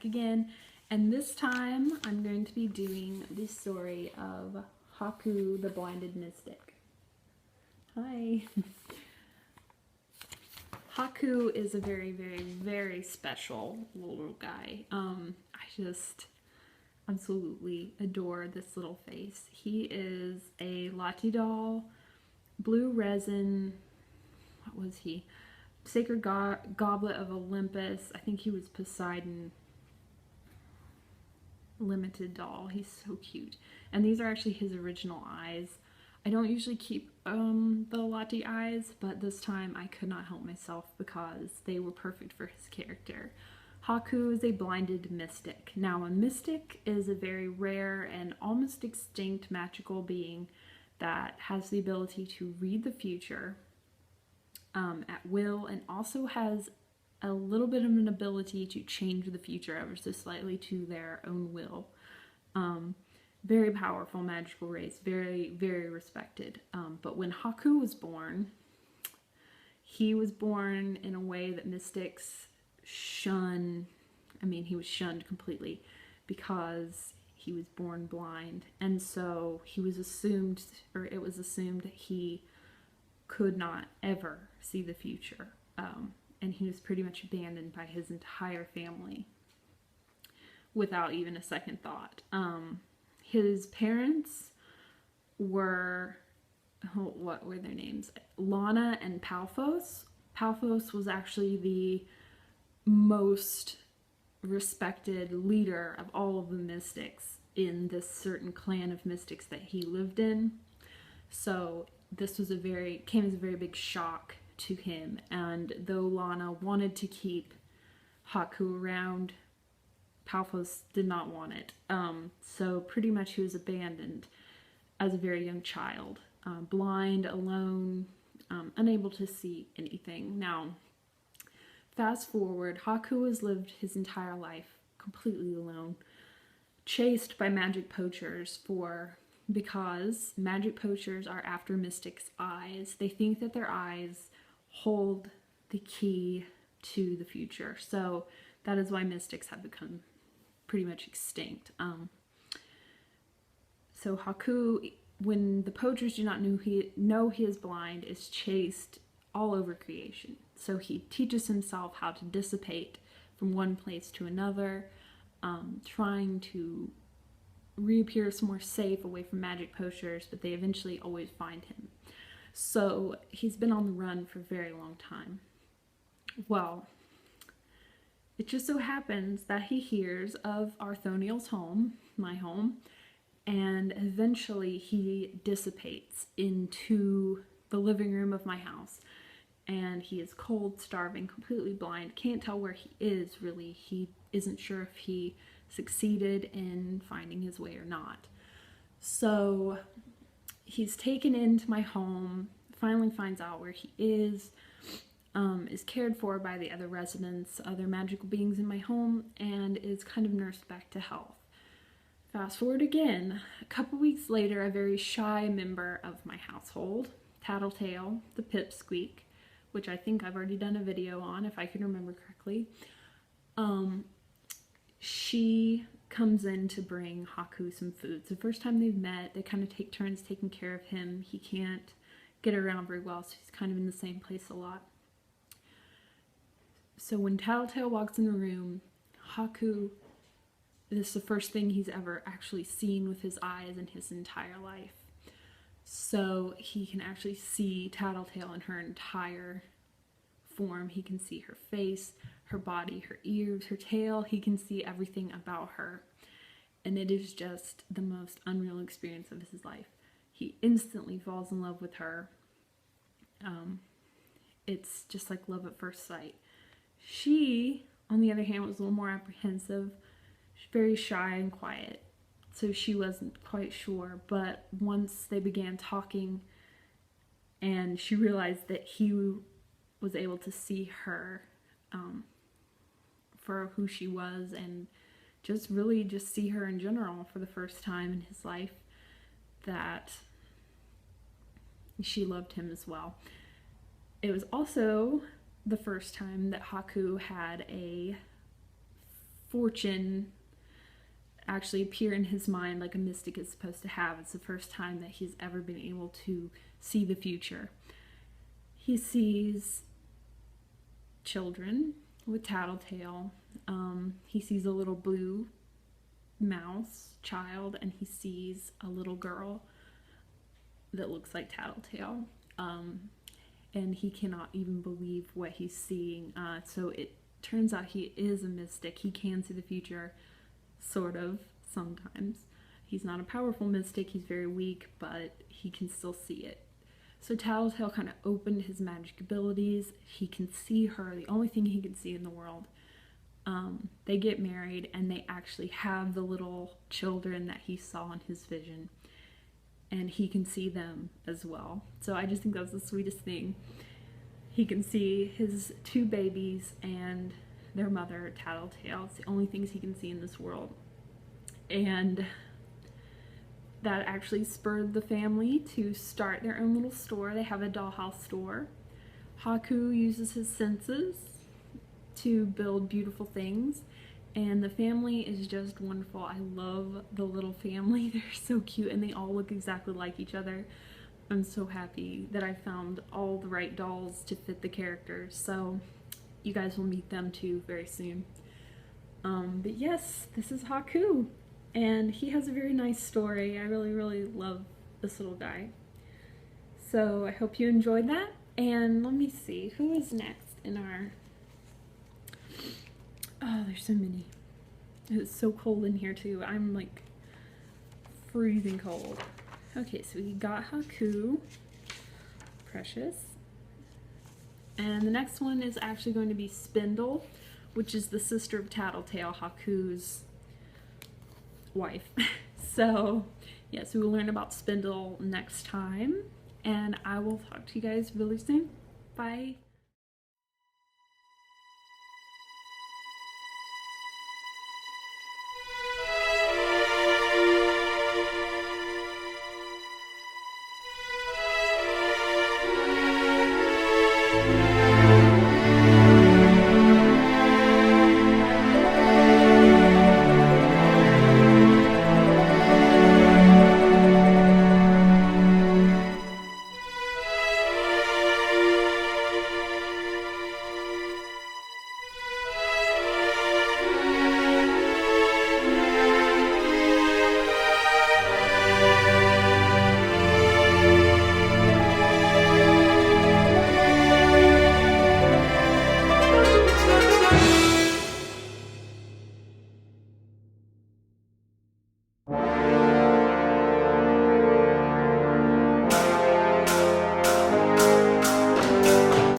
back again, and this time I'm going to be doing the story of Haku the Blinded Mystic. Hi! Haku is a very, very, very special little guy. I just absolutely adore this little face. He is a Lati doll, blue resin, what was he? Sacred Goblet of Olympus. I think he was Poseidon limited doll. He's so cute. And these are actually his original eyes. I don't usually keep the Lati eyes, but this time I could not help myself because they were perfect for his character. Haku is a blinded mystic. Now, a mystic is a very rare and almost extinct magical being that has the ability to read the future at will, and also has a little bit of an ability to change the future ever so slightly to their own will. Very powerful magical race, very, very respected. But when Haku was born, he was born in a way that mystics shun. I mean, he was shunned completely because he was born blind. And so he was assumed, or it was assumed, that he could not ever see the future. And he was pretty much abandoned by his entire family without even a second thought. His parents were, what were their names? Lana and Palfos. Palfos was actually the most respected leader of all of the mystics in this certain clan of mystics that he lived in. So this was came as a very big shock to him, and though Lana wanted to keep Haku around, Palfos did not want it. So pretty much he was abandoned as a very young child, blind, alone, unable to see anything. Now, fast forward, Haku has lived his entire life completely alone, chased by magic poachers because magic poachers are after mystics' eyes. They think that their eyes hold the key to the future. So that is why mystics have become pretty much extinct. So Haku, when the poachers do not know he is blind, is chased all over creation. So he teaches himself how to dissipate from one place to another, trying to reappear somewhere safe away from magic poachers, but they eventually always find him. So he's been on the run for a very long time. Well, it just so happens that he hears of Arthoniel's home, my home, and eventually he dissipates into the living room of my house. And he is cold, starving, completely blind, can't tell where he is really. He isn't sure if he succeeded in finding his way or not. So he's taken into my home, finally finds out where he is cared for by the other residents, other magical beings in my home, and is kind of nursed back to health. Fast forward again, a couple weeks later, a very shy member of my household, Tattletale, the pipsqueak, which I think I've already done a video on if I can remember correctly, she comes in to bring Haku some food. It's the first time they've met. They kind of take turns taking care of him. He can't get around very well, so he's kind of in the same place a lot. So when Tattletale walks in the room, Haku, this is the first thing he's ever actually seen with his eyes in his entire life. So he can actually see Tattletale in her entire form. He can see her face, her body, her ears, her tail. He can see everything about her. And it is just the most unreal experience of his life. He instantly falls in love with her. It's just like love at first sight. She, on the other hand, was a little more apprehensive. She's very shy and quiet, so she wasn't quite sure. But once they began talking and she realized that he was able to see her for who she was, and just really just see her in general for the first time in his life, that she loved him as well. It was also the first time that Haku had a fortune actually appear in his mind like a mystic is supposed to have. It's the first time that he's ever been able to see the future. He sees children with Tattletale. He sees a little blue mouse child, and he sees a little girl that looks like Tattletale. And he cannot even believe what he's seeing. So it turns out he is a mystic. He can see the future, sort of, sometimes. He's not a powerful mystic, he's very weak, but he can still see it. So Tattletale kind of opened his magic abilities. He can see her, the only thing he can see in the world. They get married, and they actually have the little children that he saw in his vision. And he can see them as well. So I just think that's the sweetest thing. He can see his 2 babies and their mother, Tattletale. It's the only things he can see in this world. And that actually spurred the family to start their own little store. They have a dollhouse store. Haku uses his senses to build beautiful things, and the family is just wonderful. I love the little family. They're so cute, and they all look exactly like each other. I'm so happy that I found all the right dolls to fit the characters, so you guys will meet them too very soon. But yes, this is Haku, and he has a very nice story. I really love this little guy. So I hope you enjoyed that, and let me see, who is next in our... Oh, there's so many. It's so cold in here too. I'm like freezing cold. Okay, so we got Haku, Precious. And the next one is actually going to be Spindle, which is the sister of Tattletale, Haku's wife. So, yes, we will learn about Spindle next time. And I will talk to you guys really soon. Bye.